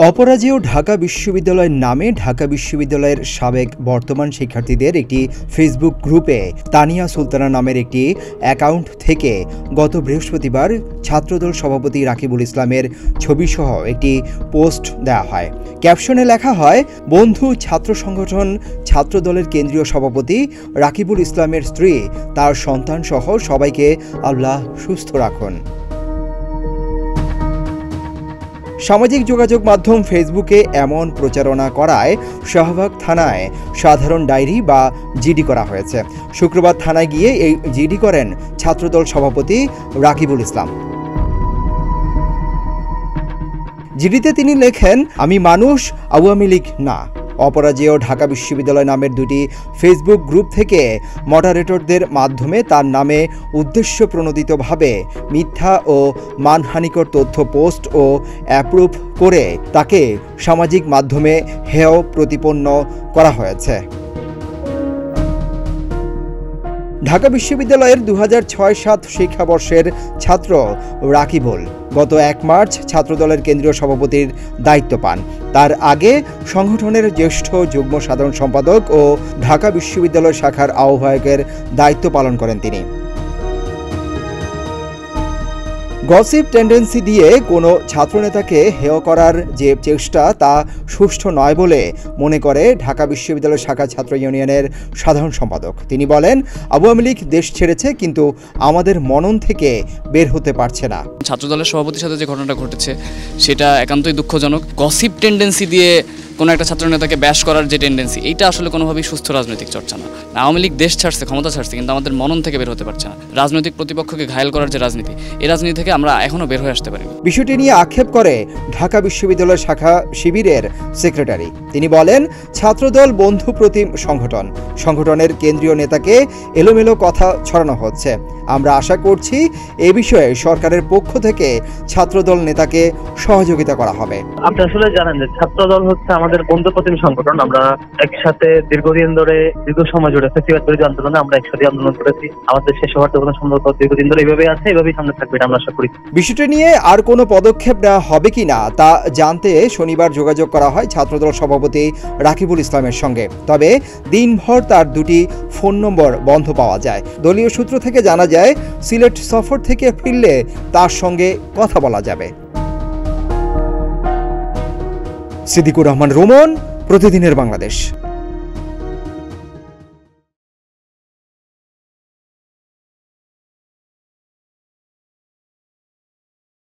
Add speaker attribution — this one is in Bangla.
Speaker 1: অপরাজেয় ঢাকা বিশ্ববিদ্যালয়ের নামে ঢাকা বিশ্ববিদ্যালয়ের সাবেক বর্তমান শিক্ষার্থীদের একটি ফেসবুক গ্রুপে তানিয়া সুলতানা নামের একটি অ্যাকাউন্ট থেকে গত বৃহস্পতিবার ছাত্রদল সভাপতি রাকিবুল ইসলামের ছবিসহ একটি পোস্ট দেওয়া হয়। ক্যাপশনে লেখা হয়, বন্ধু ছাত্র সংগঠন ছাত্রদলের কেন্দ্রীয় সভাপতি রাকিবুল ইসলামের স্ত্রী তার সন্তানসহ সবাইকে আল্লাহ সুস্থ রাখুন। সামাজিক যোগাযোগ মাধ্যম ফেসবুকে এমন প্রচারণা করায় শাহবাগ থানায় সাধারণ ডায়েরি বা জিডি করা হয়েছে। শুক্রবার থানায় গিয়ে এই জিডি করেন ছাত্রদল সভাপতি রাকিবুল ইসলাম। জিডিতে তিনি লেখেন, আমি মানুষ, আওয়ামী লীগ না। অপরাজেয় ঢাকা বিশ্ববিদ্যালয় নামের দুটি ফেসবুক গ্রুপ থেকে মডারেটরদের মাধ্যমে তার নামে উদ্দেশ্যপ্রণোদিতভাবে মিথ্যা ও মানহানিকর তথ্য পোস্ট ও অ্যাপ্রুভ করে তাকে সামাজিক মাধ্যমে হেয় প্রতিপন্ন করা হয়েছে। ঢাকা বিশ্ববিদ্যালয়ের 2006-07 শিক্ষাবর্ষের ছাত্র রাকিবুল গত 1 মার্চ ছাত্রদলের কেন্দ্রীয় সভাপতির দায়িত্ব পান। তার আগে সংগঠনের জ্যেষ্ঠ যুগ্ম সাধারণ সম্পাদক ও ঢাকা বিশ্ববিদ্যালয় শাখার আহ্বায়কের দায়িত্ব পালন করেন তিনি। গসিপ টেন্ডেন্সি দিয়ে কোনো ছাত্রনেতাকে হেয় করার যে চেষ্টা তা সুষ্ঠু নয় বলে মনে করে ঢাকা বিশ্ববিদ্যালয় শাখা ছাত্র ইউনিয়নের সাধারণ সম্পাদক। তিনি বলেন, আওয়ামী লীগ দেশ ছেড়েছে, কিন্তু আমাদের মনন থেকে বের হতে পারছে না।
Speaker 2: ছাত্রদলের সভাপতির সাথে যে ঘটনাটা ঘটেছে সেটা একান্তই দুঃখজনক। গসিপ টেন্ডেন্সি দিয়ে কোনো একটা ছাত্রনেতাকে ব্যাশ করার যে টেন্ডেন্সি, এইটা আসলে কোনোভাবেই সুস্থ রাজনৈতিক চর্চা না। আওয়ামী লীগ দেশ ছাড়ছে, ক্ষমতা ছাড়ছে, কিন্তু আমাদের মনন থেকে বের হতে পারছে না। রাজনৈতিক প্রতিপক্ষকে ঘায়েল করার যে রাজনীতি, এই রাজনীতি থেকে আমরা এখনো বের হয়ে আসতে পারিনি।
Speaker 1: বিষয়টি নিয়ে আক্ষেপ করে ঢাকা বিশ্ববিদ্যালয় শাখা শিবিরের সেক্রেটারি। তিনি বলেন, ছাত্রদল বন্ধু প্রতিম সংগঠন, সংগঠনের কেন্দ্রীয় নেতাকে এলোমেলো কথা ছড়ানো হচ্ছে। আমরা আশা করছি এ বিষয়ে সরকারের পক্ষ থেকে ছাত্রদল নেতাকে সহযোগিতা করা হবে।
Speaker 3: আপনি আসলে জানেন যে ছাত্রদল হচ্ছে আমাদের বন্ধু প্রতিম সংগঠন। আমরা একসাথে দীর্ঘদিন ধরে, দীর্ঘ সময় জুড়ে ফেসিবাদ বিরোধী আন্দোলনে আমরা একসাথে আন্দোলন করেছি। আমাদের শেষ হওয়ার কোনো সম্পর্ক দীর্ঘদিন ধরে এইভাবেই আছে, এইভাবেই সামনে থাকবে, এটা আমরা আশা করি।
Speaker 1: বিষয়টি নিয়ে আর কোনো পদক্ষেপ নেওয়া হবে কিনা তা জানতে শনিবার যোগাযোগ করা হয় ছাত্রদল সভাপতি রাকিবুল ইসলামের সঙ্গে। তবে দিনভর তার দুটি ফোন নম্বর বন্ধ পাওয়া যায়। দলীয় সূত্র থেকে জানা যায়, সিলেট সফর থেকে ফিরলে তার সঙ্গে কথা বলা যাবে। সিদ্দিকুর রহমান রোমন, প্রতিদিনের বাংলাদেশ।